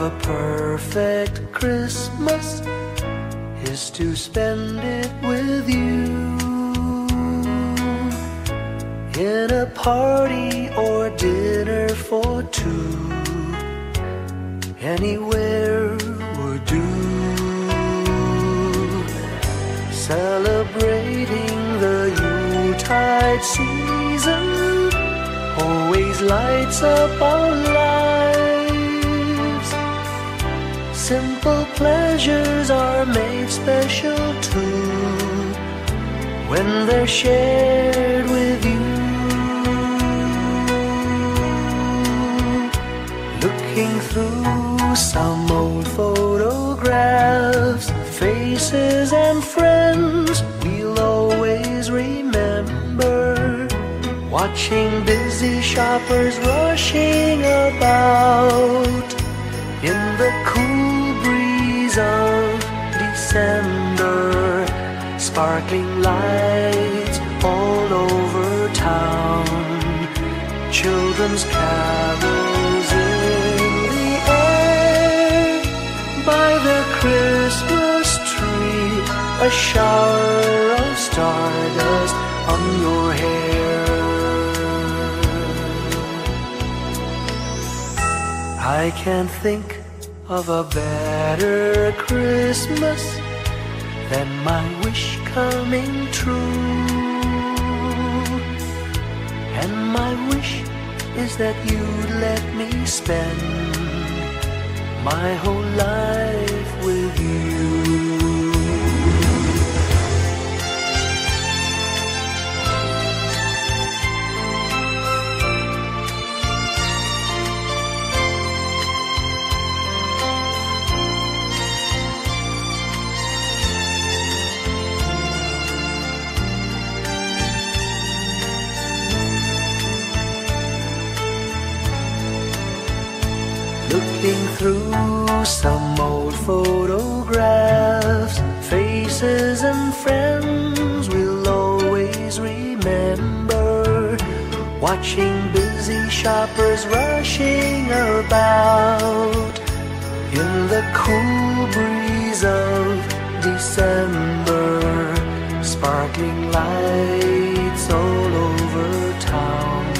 of a perfect Christmas is to spend it with you, in a party or dinner for two. Anywhere would do. Celebrating the Yuletide season always lights up our lives. Simple pleasures are made special too when they're shared with you. Looking through some old photographs, faces and friends we'll always remember. Watching busy shoppers rushing about in the cool breeze of December. Sparkling lights all over town, children's carols in the air. By the Christmas tree, a shower of stardust on your hair. I can't think of a better Christmas than my wish coming true. And my wish is that you'd let me spend my whole life with you. Looking through some old photographs, faces and friends we'll always remember. Watching busy shoppers rushing about in the cool breeze of December. Sparkling lights all over town,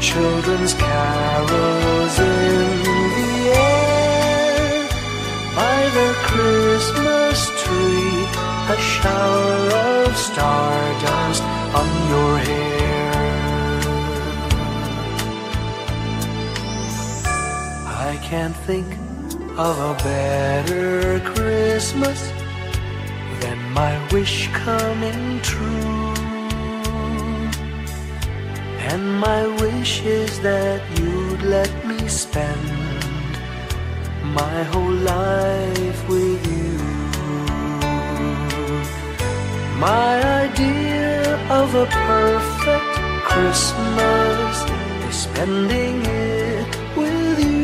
children's carols in the air. By the Christmas tree, a shower of stardust on your hair. I can't think of a better Christmas than my wish coming true. And my wish is that you'd let me spend my whole life with you. My idea of a perfect Christmas is spending it with you.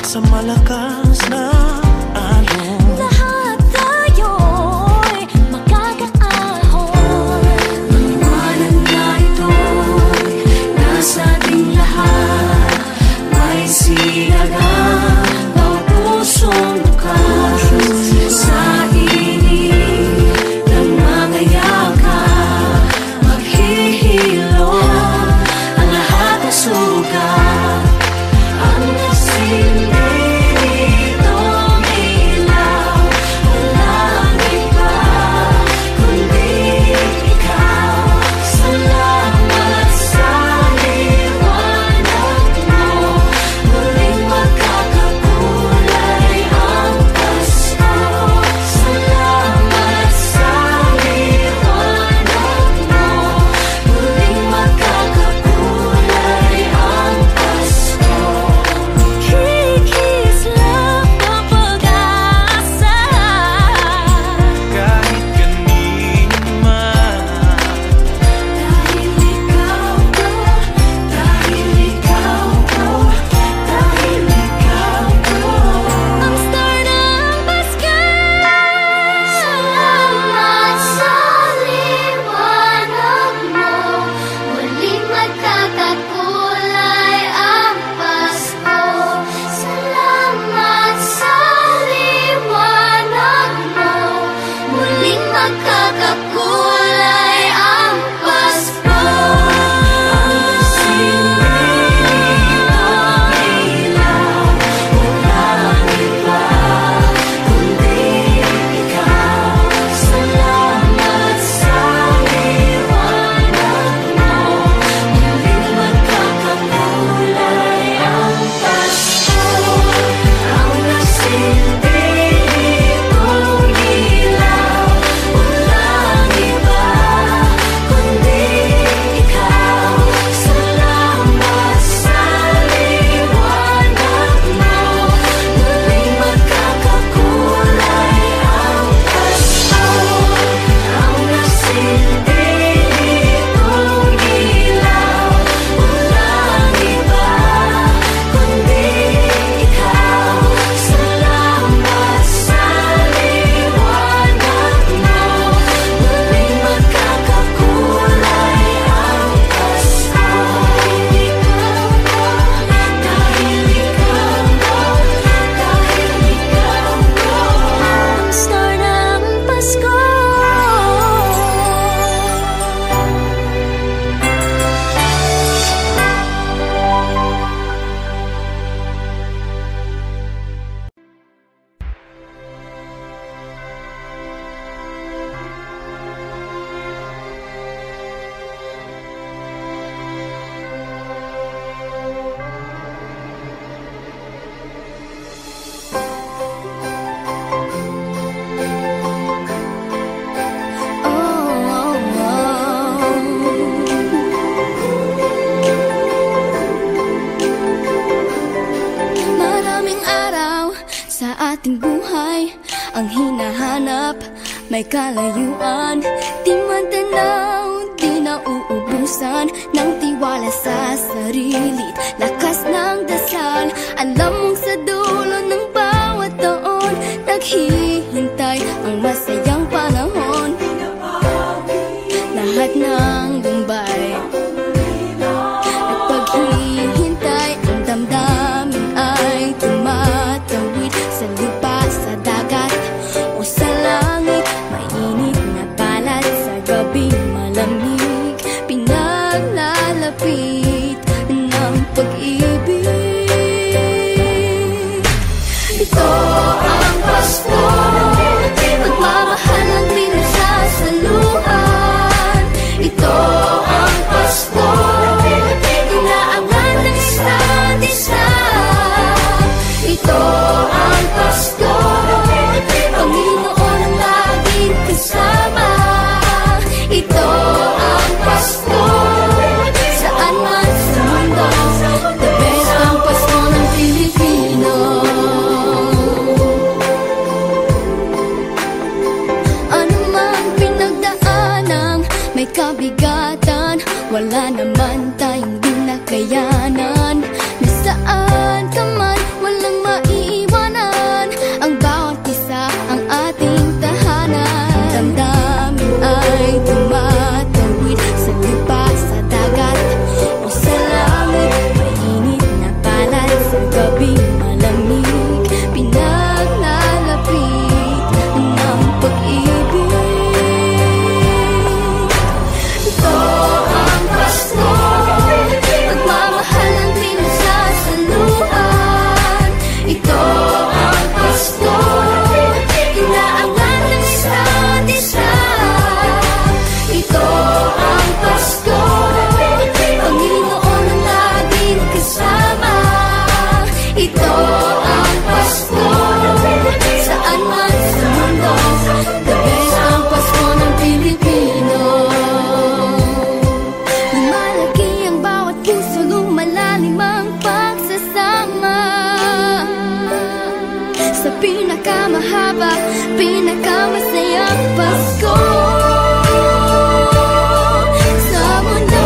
sa malakas na alon. Lahat tayo'y magkakaahon. Maliwanag na ito'y nasa ating lahat. May sinagang bawat pusong bukas. Sa init ng mga yakap, maghihilom ang lahat ng sugat. Ang nagsindi nitong ilaw, walang iba kundi ikaw. Salamat sa liwanag mo, muling magkakakulay ang Pasko. Salamat sa liwanag mo, muling magkakakulay ang Pasko. Kikislap ang pag-asa, Kahit kanino man, dahil ikaw ko, dahil ikaw ko, dahil ikaw ko, ang star ng Pasko. Salamat sa liwanag mo, muling magkakakulay ang Pasko. Salamat sa liwanag mo, muling magkakakulay ang Pasko. Ang sinilitong ilaw, walang iba kundi ikaw. Salamat sa liwanag mo, muling magkakakulay ang Pasko. Ang nasinilitong ilaw, walang iba kundi ikaw. Salamat sa liwanag mo, muling magkakakulay ang Pasko. Ang nasinilitong ilaw, walang iba kundi ikaw. Salamat sa liwanag mo, muling magkakakulay ang Pasko. Dahil ikaw ko, dahil ikaw ko, ang star ng Pasko. Maraming araw sa ating buhay ang hinahanap, may kalayuan, di man tanaw, di nauubusan ng tiwala sa sarili't lakas ng dasal. Alam mong sa dulo ng bawat taon, naghihintay ang masayang panahon. Lahat ng lumbay, nagpaghihintay, ang damdamin ay tumatawid sa lupa, sa dagat o sa langit. Mainit na balat sa gabi, malamig, pinaglalapit ng pag-ibig. Ito ang Pasko, pagmamahal ng pinagsasaluhan. Ito ang Pasko, inaangan ng isa't isa. Ito ang Pasko, Panginoon ang laging kasama. Ito ang Pasko, saan man sa mundo, the best ang Pasko ng Pilipino. Ano mang pinagdaanang may kabigatan, wala naman tayong di nakayanan. Nasaan ka man, walang ang Pasko. Saan man sa mundo, the best ang Pasko ng Pilipino. Lumalaki ang bawat puso, lumalalim ang pagsasama. Sa pinakamahaba, pinakamasayang Pasko sa mundo.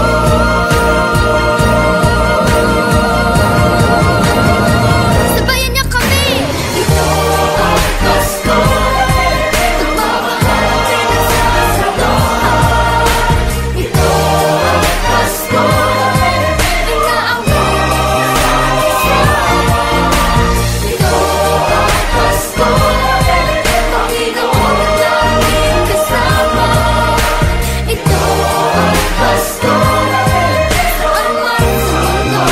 Sabayan niyo kami! Ito ang Pasko, pagmamahal ang pinagsasaloan. Ito ang Pasko, inaaway ang isa't-isa. Ito ang Pasko, Panginoon ang laging kasama. Ito ang Pasko, saan man sa mundo.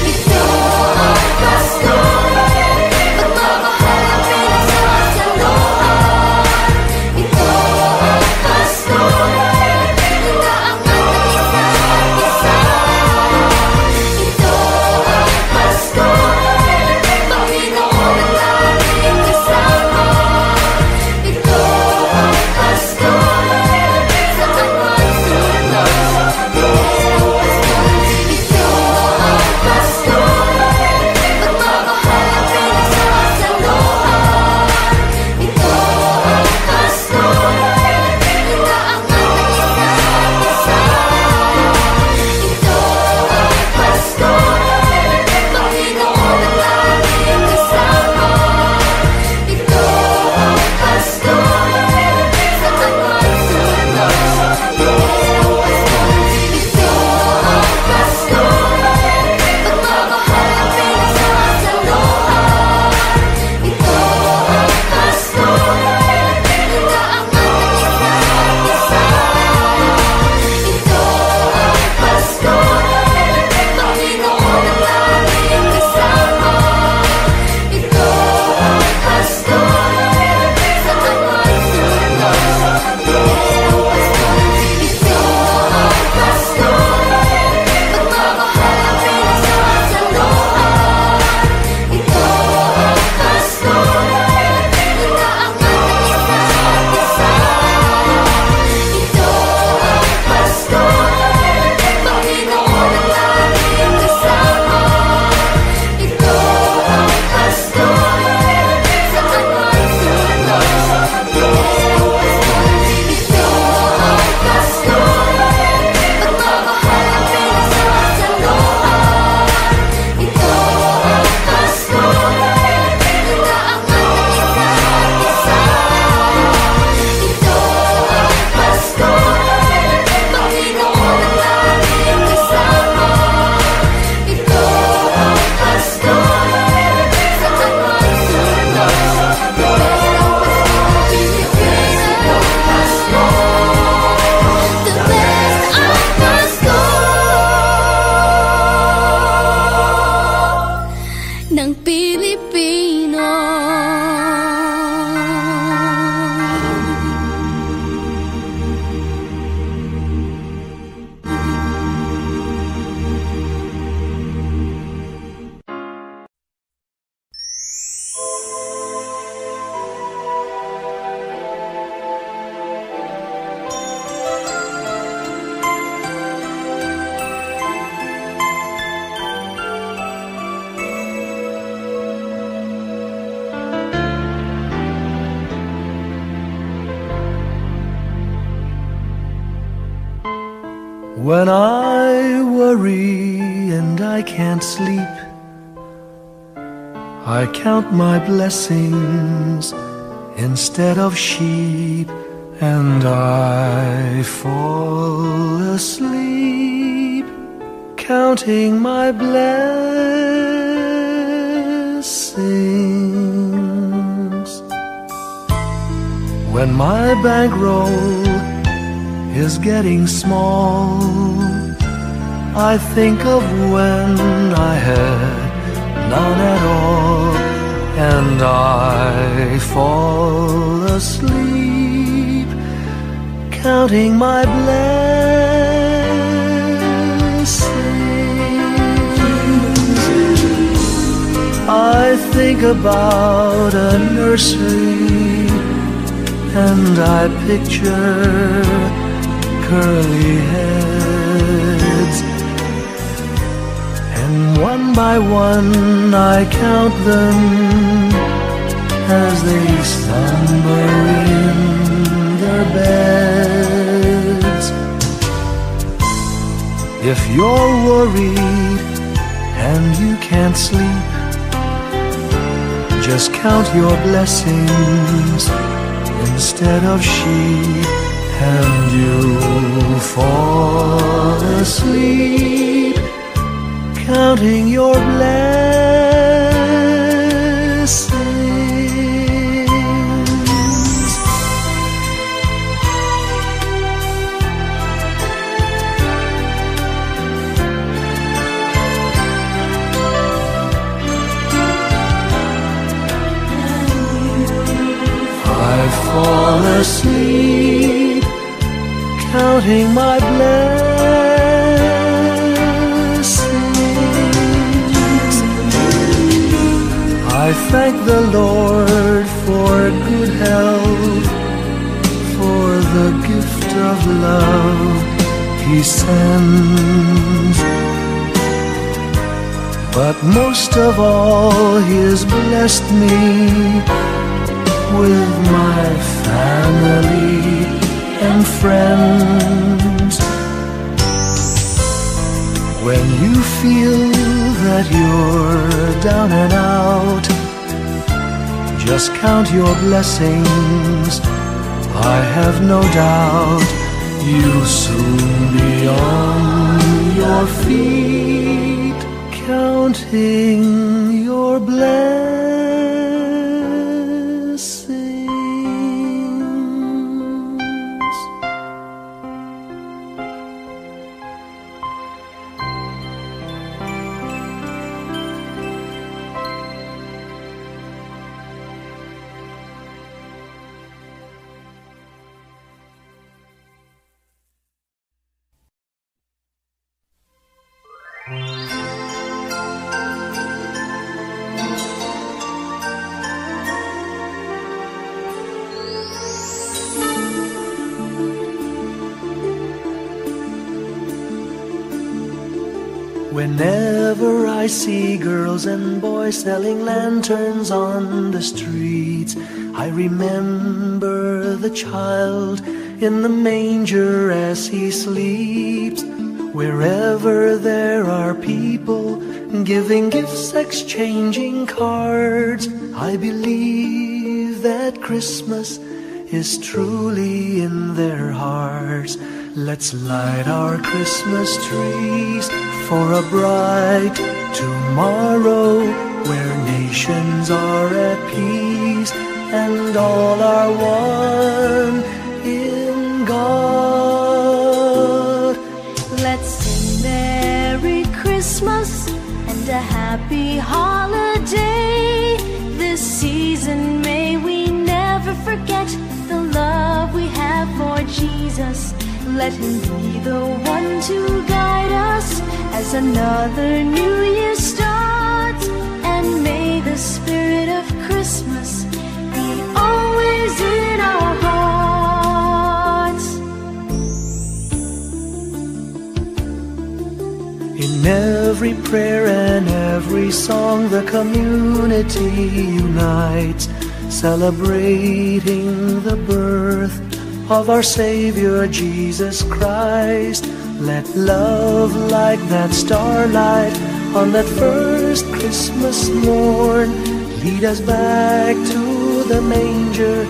Ito ang Pasko, pagmamahal ang pinagsasaloan. Ito ang Pasko, inaangat ang isa't-isa. Ito ang Pasko, Panginoon ang laging kasama. Ito ang Pasko, saan man sa mundo. Ito ang Pasko, pagmamahal ang pinagsasaloan. Ito ang Pasko, inaangat ang isa't-isa. Ito ang Pasko, Panginoon ang laging kasama. Ito ang Pasko, saan man sa mundo. Ito ang Pasko, pagmamahal ang pinagsasaloan. Ito ang Pasko, inaangat ang isa't-isa. Ito ang Pasko, Panginoon ang laging kasama. Ito ang Pasko, saan man sa mundo. Ito ang Pasko, pagmamahal ang pinagsasaloan. Ito ang Pasko, inaangat ang isa't-isa. Ito ang Pasko, Panginoon ang laging kasama. Ito ang Pasko, saan man sa mundo. Ito ang Pasko, pagmamahal ang pinagsasaloan. Ito ang Pasko, inaangat ang isa't-isa. Ito ang Pasko, Panginoon ang laging kasama. Ito ang Pasko, saan man sa mundo. The best ang Pasko ng Pilipino. When I worry and I can't sleep, I count my blessings instead of sheep, and I fall asleep counting my blessings. When my bankroll is getting small, I think of when I had none at all, and I fall asleep counting my blessings. think about a nursery, and I picture curly heads, and one by one I count them as they slumber in their beds. If you're worried and you can't sleep, just count your blessings instead of sheep, and you'll fall asleep counting your blessings. I fall asleep counting my blessings. I thank the Lord for good health, for the gift of love He sends. But most of all, He has blessed me with my family and friends. When you feel that you're down and out, just count your blessings. I have no doubt you'll soon be on your feet, counting your blessings. Whenever I see girls and boys selling lanterns on the streets, I remember the child in the manger as he sleeps. Wherever there are people giving gifts, exchanging cards, I believe that Christmas is truly in their hearts. Let's light our Christmas trees for a bright tomorrow, where nations are at peace and all are one in God. Let's sing Merry Christmas and a happy holiday. This season may we never forget the love we have for Jesus. Let Him be the one to guide us as another new year starts. And may the spirit of Christmas be always in our hearts. In every prayer and every song, the community unites, celebrating the birth of our Savior Jesus Christ. Let love like that starlight on that first Christmas morn lead us back to the manger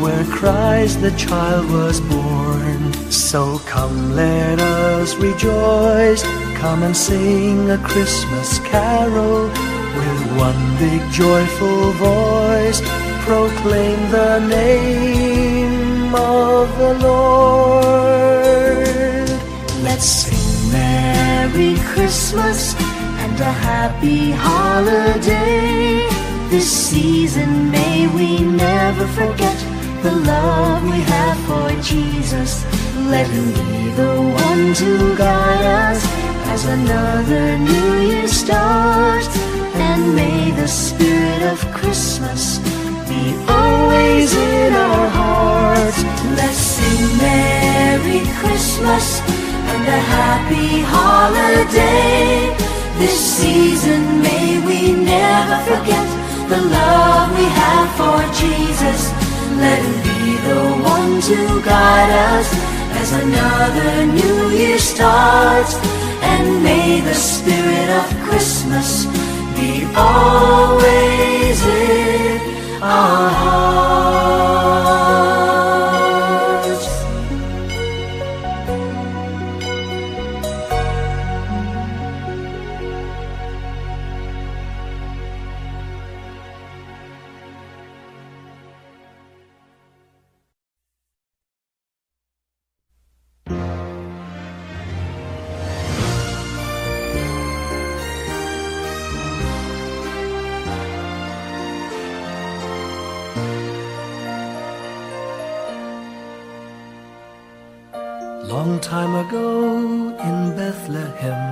where Christ the child was born. So come, let us rejoice, come and sing a Christmas carol with one big joyful voice, proclaim the name of the Lord. Let's sing Merry Christmas and a happy holiday. This season may we never forget the love we have for Jesus. Let Him be the one to guide us as another new year starts. And may the Spirit of Christmas be always in our hearts. Let's sing Merry Christmas and a happy holiday. This season may we never forget the love we have for Jesus. Let him be the one to guide us as another new year starts. And may the spirit of Christmas be always in our hearts. Long time ago in Bethlehem,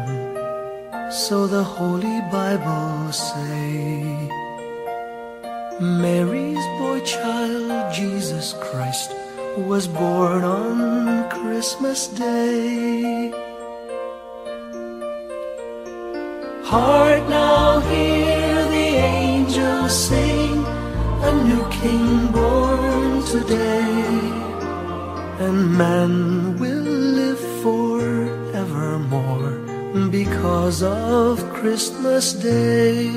so the Holy Bible say, Mary's boy child, Jesus Christ, was born on Christmas Day. Hark now, hear the angels sing, a new King born today, and man will live forevermore because of Christmas Day.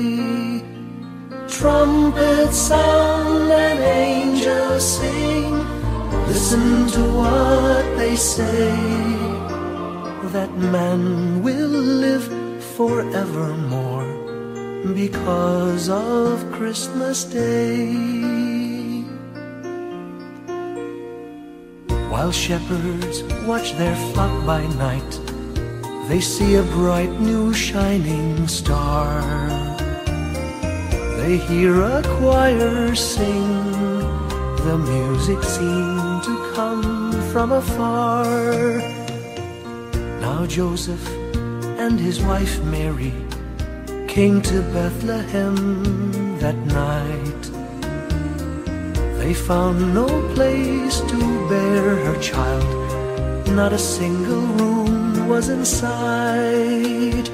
Trumpets sound and angels sing, listen to what they say, that man will live forevermore because of Christmas Day. While shepherds watch their flock by night, they see a bright new shining star. They hear a choir sing, the music seemed to come from afar. Now Joseph and his wife Mary came to Bethlehem that night. They found no place to bear her child, not a single room was in sight.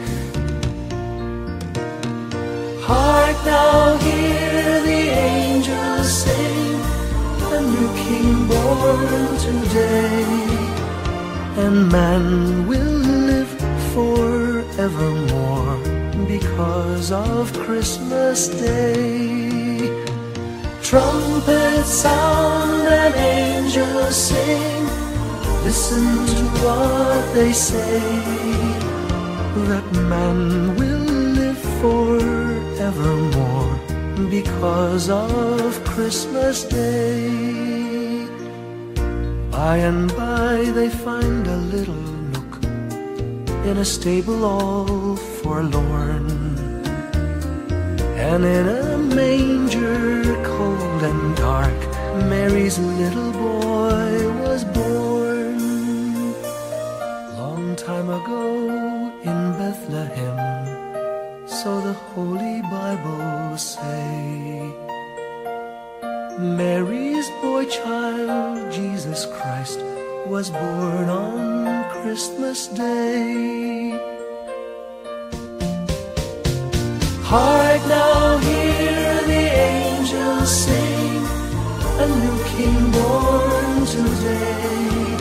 Hark now, hear the angels sing, a new King born today, and man will live forevermore because of Christmas Day. Trumpets sound and angels sing, listen to what they say, that man will live forevermore because of Christmas Day. By and by they find a little nook in a stable all forlorn, and in a manger cold and dark, Mary's little boy was born. Long time ago in Bethlehem, so the Holy Bible say, Mary's boy child, Jesus Christ, was born on Christmas Day. Hark now, hear the angels sing, a new King born today,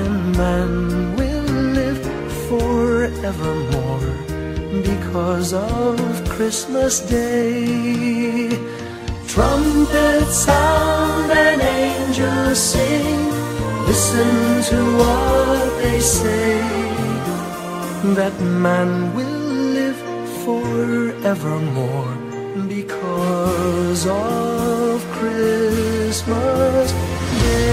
and man will live forevermore because of Christmas Day. Trumpets sound and angels sing, listen to what they say, that man will live forevermore because of Christmas Day.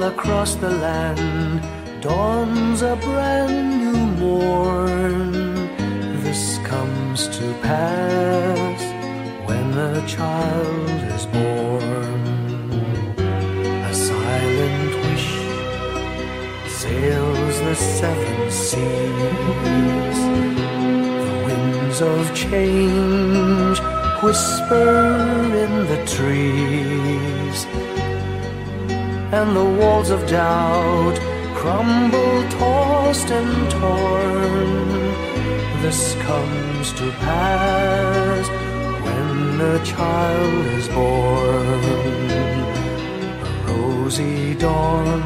Across the land dawns a brand new morn. This comes to pass when a child is born. A silent wish sails the seven seas. The winds of change whisper in the trees, and the walls of doubt crumble, tossed and torn. This comes to pass when a child is born. A rosy dawn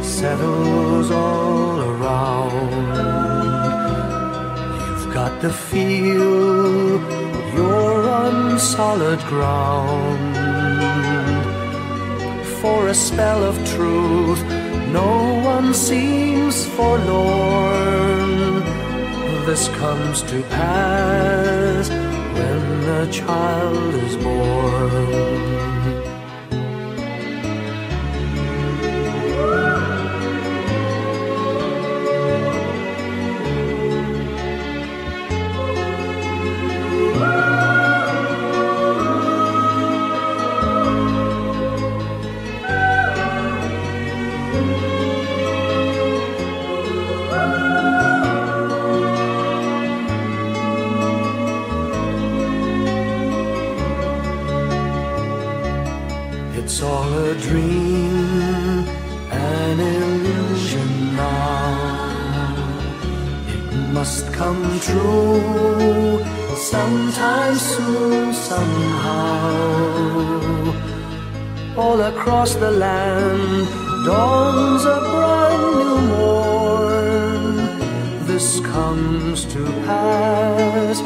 settles all around. You've got to feel you're on solid ground. For a spell of truth, no one seems forlorn. This comes to pass when a child is born. It's all a dream, an illusion now. It must come true sometime soon, somehow. All across the land dawns a brand new morn. This comes to pass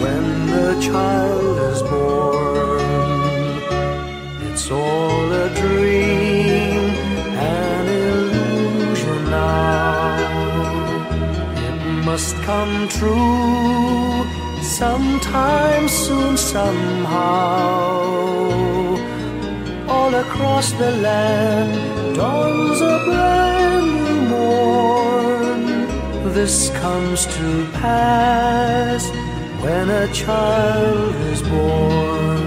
when the child is born. It's all a dream, an illusion now. It must come true sometime soon, somehow. All across the land dawns a brand new morn. this comes to pass when a child is born.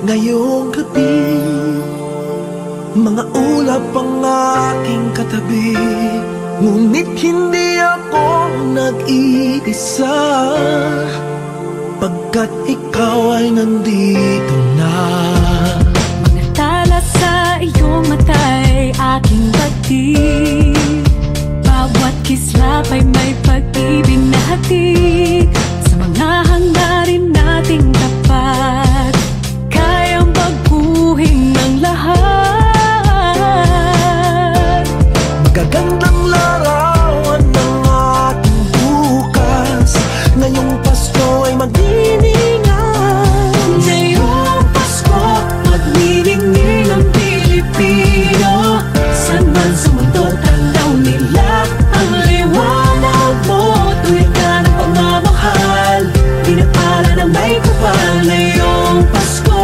Ngayong gabi, mga ulap ang aking katabi, ngunit hindi ako nag-iisa, pagkat ikaw ay nandito na. Mga tala sa iyong mata'y aking batid, bawat kislap ay may pag-ibig na hatid, sa mga hangarin nating tapat, kayang baguhin ng lahat. Magagandang larawan ng ating bukas, ngayong Pasko ay magniningay. Ngayong Pasko, magniningning ang Pilipino, saan man sa mundo tanaw nila ang liwanag mo. Tuwid ka ng pagmamahal, pinapala ng may kapal. Ngayong Pasko,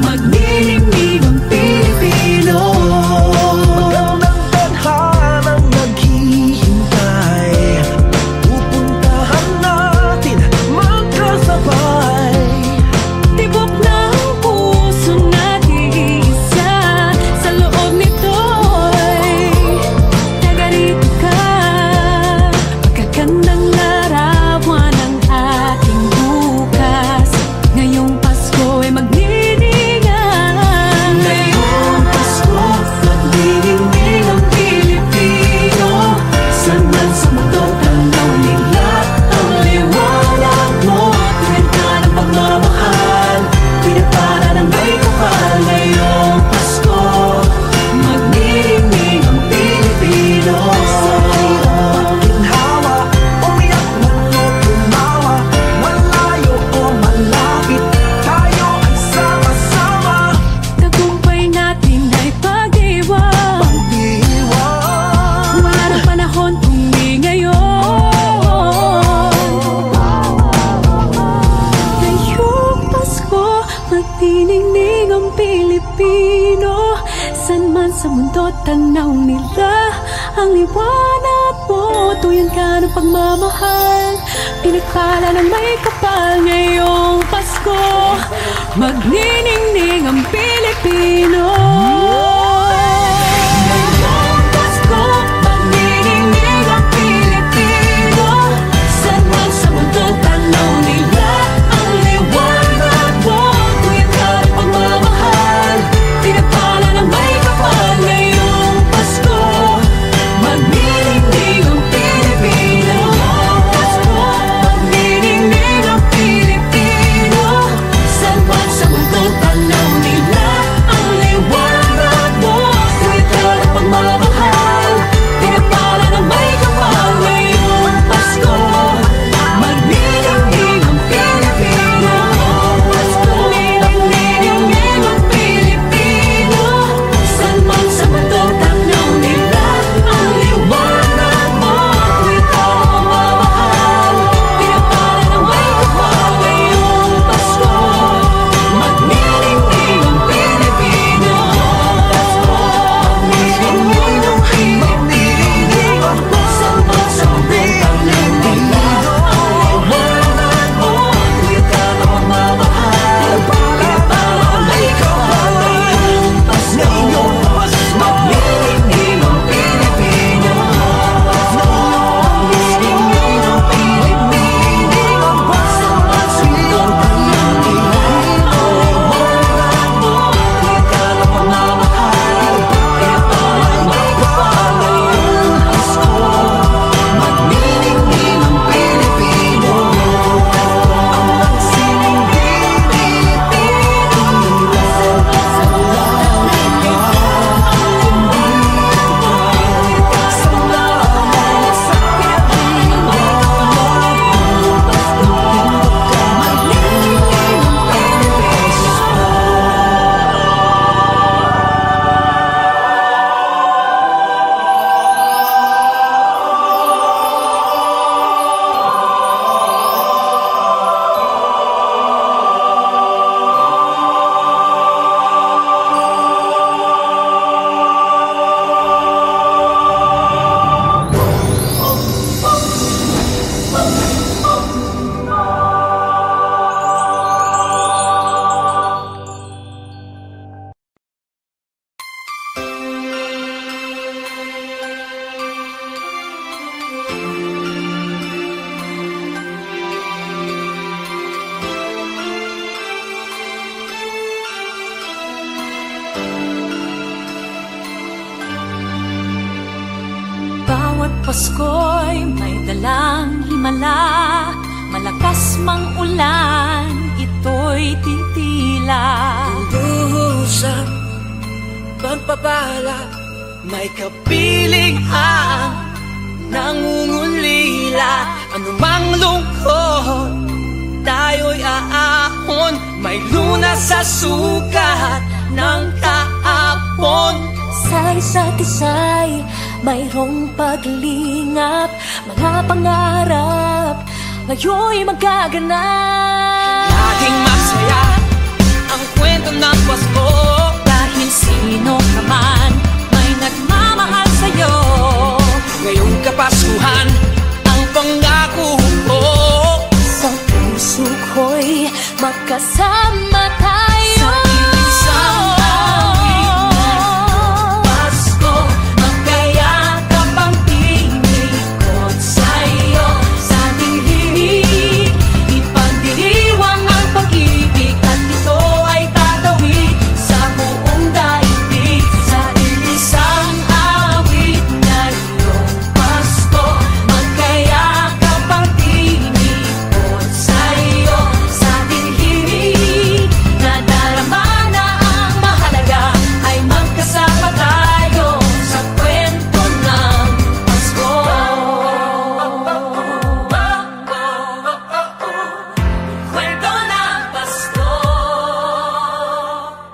magniningning ang Pilipino. Magandang tadhanang naghihintay, pupuntahan natin magkasabay. Tibok ng puso natin isa, sa loob nito'y tagarito ka. Magagandang larawan ng ating bukas, ngayong Pasko ay magniningay. Ngayong Pasko, magniningning ang Pilipino, saan man sa mundo tanaw nila ang liwanag mo. Tuwid ka ng pagmamahal, pinapala ng may kapal. Ngayong Pasko, magniningning ang Pilipino. Ginhawa, umiyak man o tumawa, malayo o malapit, tayo ay sama-sama. Tagumpay natin ay pag-iwan, Pag-iwan, wala ng panahon kung di ngayon. Ngayong Pasko, magniningning ang Pilipino, saan man sa mundo tanaw nila ang liwanag mo. Tuyan ka ng pagmamahal, pinakala ng may kapal. Ngayong Pasko, magniningning ang Pilipino. Ngayong Pasko, magniningning ang Pilipino, saan man sa mundo tanaw nila ang liwanag mo. Tuyan ka ng pagmamahal, pinapala ng may kapal. Ngayong Pasko, magniningning ang Pilipino. Pasko, magniningning ang Pilipino, saan man sa mundo tanaw nila ang liwanag malakas mang ulan, ito'y titila. Usap, pagpapala, may kapiling ang nangungulila. Anumang lungkot, tayo'y aahon. May lunas sa sukat ng kahapon. Sa isa't isa'y mayroong paglingap. Mga pangarap ngayon'y magaganap. Laging masaya ang kwento ng Pasko. Dahil sino ka man may nagmamahal sa'yo. Ngayong Kapaskuhan ang pangako ko. Sa puso ko'y magkasama tayo. Sa isang awit ng Pasko, magkayakap ang tinikot sa'yo. Sa ating himig, ipagdiriwang ang pag-ibig, at ito ay tatawid sa buong daigdig. Sa isang awit ngayong Pasko, magkayakap ang tinikot sa'yo. Sa ating himig, nadarama na ang mahalaga, ay magkasama tayo sa kwento ng Pasko. Kwento ng Pasko.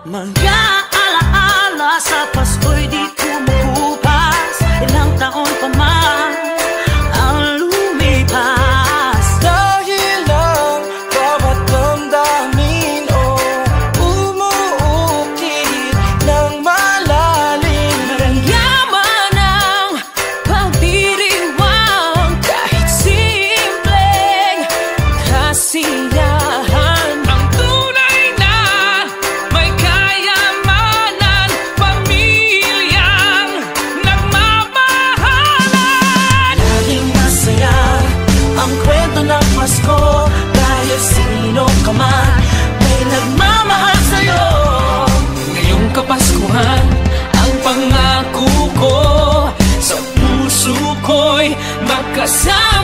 Mga alaala sa Pasko'y di kumukupas. Ilang taon pa man ang lumipas. Dahil ang bawat damdamin o umuukit ng malalim. Yaman ang pagdiriwang, kahit simpleng kasiyahan. Ang tunay na may kayamanan, pamilyang nagmamahalan. Laging masaya ang kwento ng Pasko. Dahil sino ka man may nagmamahal sa'yo. Ngayong Kapaskuhan ang pangako ko. Sa puso ko'y magkasama